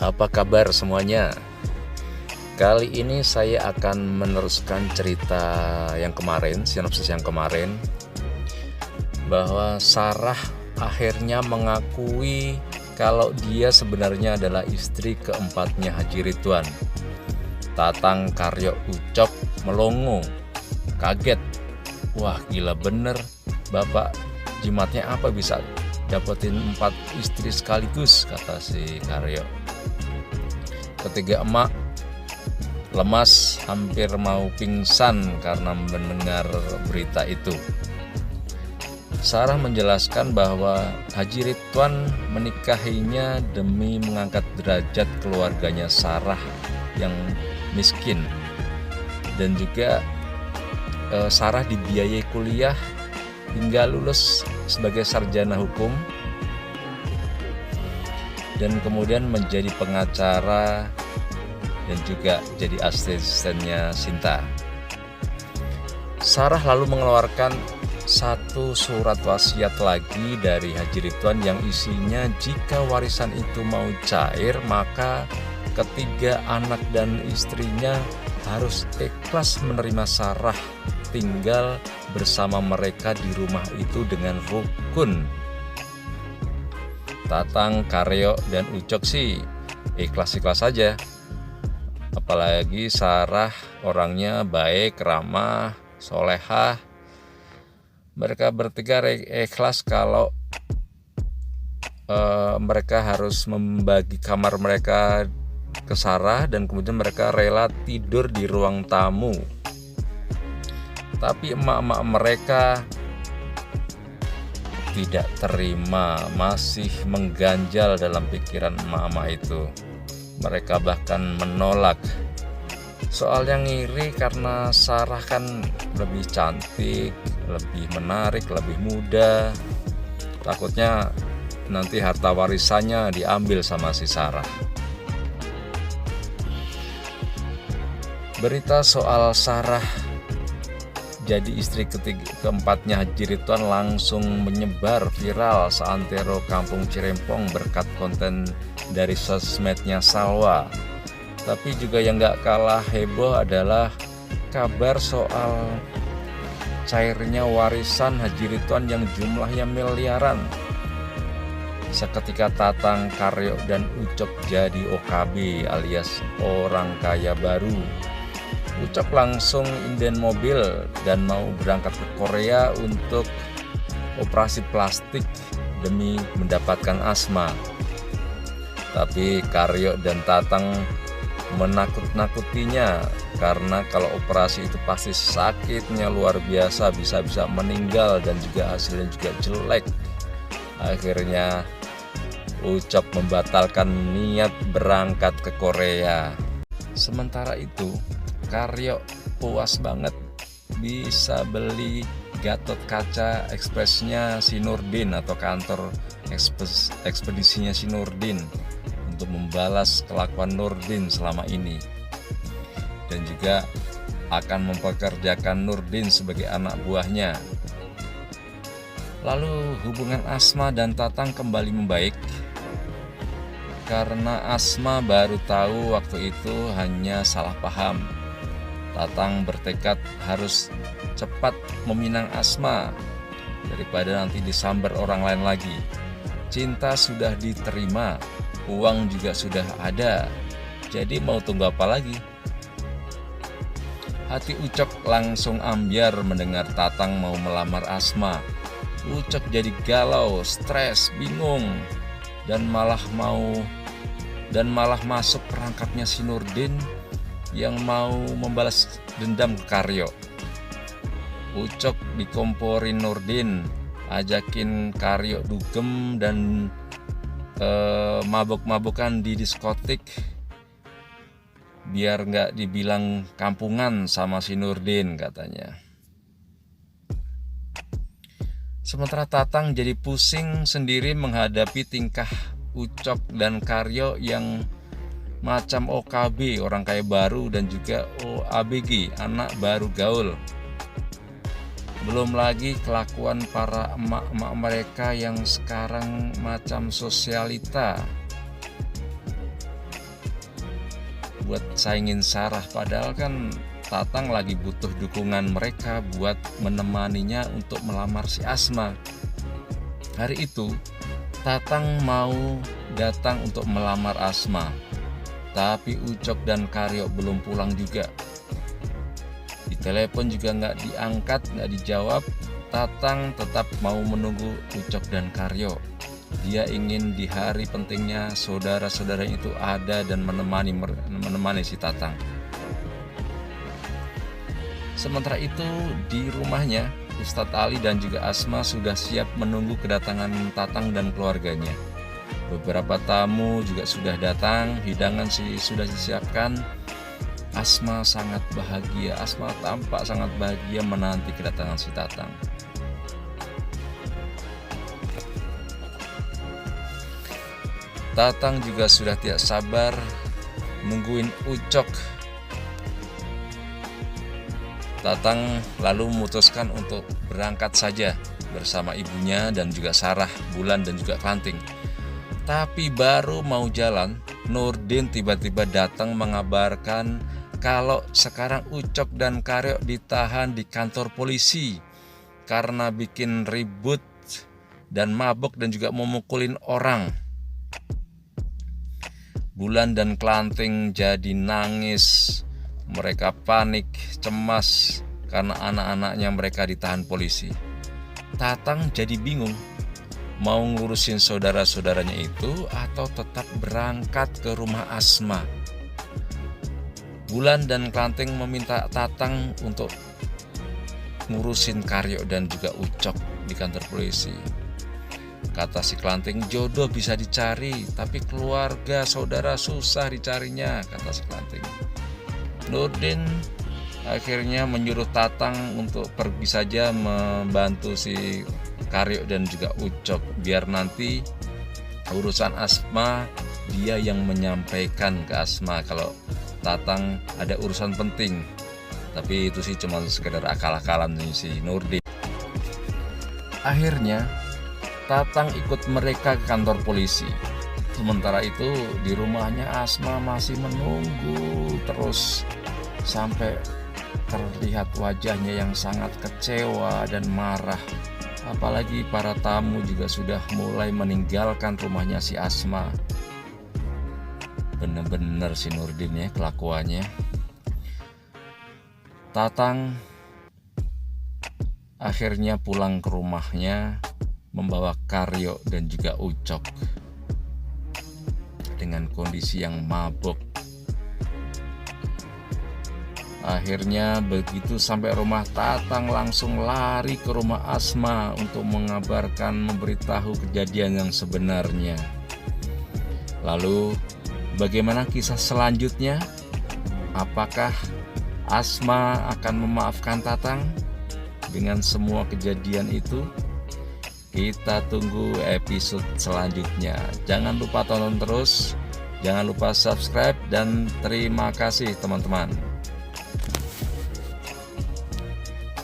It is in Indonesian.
Apa kabar semuanya? Kali ini saya akan meneruskan cerita yang kemarin, sinopsis yang kemarin, bahwa Sarah akhirnya mengakui kalau dia sebenarnya adalah istri keempatnya Haji Ridwan. Tatang, Karyo, Ucok melongo, kaget. Wah, gila bener, bapak jimatnya apa bisa dapetin 4 istri sekaligus, kata si Karyo. Ketiga emak lemas, hampir mau pingsan karena mendengar berita itu. Sarah menjelaskan bahwa Haji Ridwan menikahinya demi mengangkat derajat keluarganya Sarah yang miskin, dan juga Sarah dibiayai kuliah hingga lulus sebagai sarjana hukum, dan kemudian menjadi pengacara dan juga jadi asistennya Sinta. Sarah lalu mengeluarkan satu surat wasiat lagi dari Haji Ridwan yang isinya jika warisan itu mau cair, maka ketiga anak dan istrinya harus ikhlas menerima Sarah tinggal bersama mereka di rumah itu dengan rukun. Tatang, Karyo, dan Ucok sih ikhlas-ikhlas saja. Apalagi Sarah orangnya baik, ramah, solehah. Mereka bertiga ikhlas kalau mereka harus membagi kamar mereka ke Sarah, dan kemudian mereka rela tidur di ruang tamu. Tapi emak-emak mereka tidak terima, masih mengganjal dalam pikiran emak-emak itu. Mereka bahkan menolak. Soalnya ngiri karena Sarah kan lebih cantik, lebih menarik, lebih muda. Takutnya nanti harta warisannya diambil sama si Sarah. Berita soal Sarah jadi istri keempatnya Haji Ridwan langsung menyebar viral seantero kampung Cirempong berkat konten dari sosmednya Salwa. Tapi juga yang gak kalah heboh adalah kabar soal cairnya warisan Haji Ridwan yang jumlahnya miliaran. Seketika Tatang, Karyo, dan Ucok jadi OKB alias orang kaya baru. Ucok langsung inden mobil dan mau berangkat ke Korea untuk operasi plastik demi mendapatkan asma. Tapi Karyo dan Tatang menakut-nakutinya karena kalau operasi itu pasti sakitnya luar biasa, bisa-bisa meninggal dan juga hasilnya juga jelek. Akhirnya Ucok membatalkan niat berangkat ke Korea. Sementara itu Karyo puas banget bisa beli Gatot Kaca Expressnya si Nurdin atau kantor ekspedisinya si Nurdin untuk membalas kelakuan Nurdin selama ini, dan juga akan mempekerjakan Nurdin sebagai anak buahnya. Lalu hubungan Asma dan Tatang kembali membaik karena Asma baru tahu waktu itu hanya salah paham. Tatang bertekad harus cepat meminang Asma daripada nanti disambar orang lain lagi. Cinta sudah diterima, uang juga sudah ada, jadi mau tunggu apa lagi? Hati Ucok langsung ambyar mendengar Tatang mau melamar Asma. Ucok jadi galau, stres, bingung, dan malah masuk perangkapnya si Nurdin yang mau membalas dendam ke Karyo. Ucok dikomporin Nurdin, ajakin Karyo dugem dan mabuk-mabukan di diskotik biar gak dibilang kampungan sama si Nurdin, katanya. Sementara Tatang jadi pusing sendiri menghadapi tingkah Ucok dan Karyo yang macam OKB, orang kaya baru, dan juga OABG, anak baru gaul. Belum lagi kelakuan para emak-emak mereka yang sekarang macam sosialita. buat saingin Sarah, padahal kan Tatang lagi butuh dukungan mereka buat menemaninya untuk melamar si Asma. Hari itu Tatang mau datang untuk melamar Asma, tapi Ucok dan Karyo belum pulang juga. Di telepon juga nggak diangkat, nggak dijawab. Tatang tetap mau menunggu Ucok dan Karyo. Dia ingin di hari pentingnya saudara-saudara itu ada dan menemani si Tatang. Sementara itu di rumahnya, Ustadz Ali dan juga Asma sudah siap menunggu kedatangan Tatang dan keluarganya. Beberapa tamu juga sudah datang, hidangan sudah disiapkan. Asma sangat bahagia, Asma tampak sangat bahagia menanti kedatangan si Tatang. Tatang juga sudah tidak sabar nungguin Ucok. Tatang lalu memutuskan untuk berangkat saja bersama ibunya dan juga Sarah, Bulan dan juga Klanting. Tapi baru mau jalan, Nurdin tiba-tiba datang mengabarkan kalau sekarang Ucok dan Karyo ditahan di kantor polisi karena bikin ribut dan mabuk dan juga memukulin orang. Bulan dan Klanting jadi nangis. Mereka panik, cemas karena anak-anaknya mereka ditahan polisi. Tatang jadi bingung, mau ngurusin saudara-saudaranya itu atau tetap berangkat ke rumah Asma. Bulan dan Klanting meminta Tatang untuk ngurusin Karyo dan juga Ucok di kantor polisi. Kata si Klanting, jodoh bisa dicari, tapi keluarga saudara susah dicarinya, kata si Klanting. Nurdin akhirnya menyuruh Tatang untuk pergi saja membantu si Karyo dan juga Ucok, biar nanti urusan Asma dia yang menyampaikan ke Asma kalau Tatang ada urusan penting. Tapi itu sih cuma sekedar akal-akalan si Nurdin. Akhirnya Tatang ikut mereka ke kantor polisi. Sementara itu di rumahnya Asma masih menunggu terus sampai terlihat wajahnya yang sangat kecewa dan marah. Apalagi para tamu juga sudah mulai meninggalkan rumahnya si Asma. Bener-bener si Nurdin ya kelakuannya. Tatang akhirnya pulang ke rumahnya membawa Karyo dan juga Ucok dengan kondisi yang mabuk. Akhirnya begitu sampai rumah, Tatang langsung lari ke rumah Asma untuk memberitahu kejadian yang sebenarnya. Lalu bagaimana kisah selanjutnya? Apakah Asma akan memaafkan Tatang dengan semua kejadian itu? Kita tunggu episode selanjutnya. Jangan lupa tonton terus, jangan lupa subscribe, dan terima kasih teman-teman.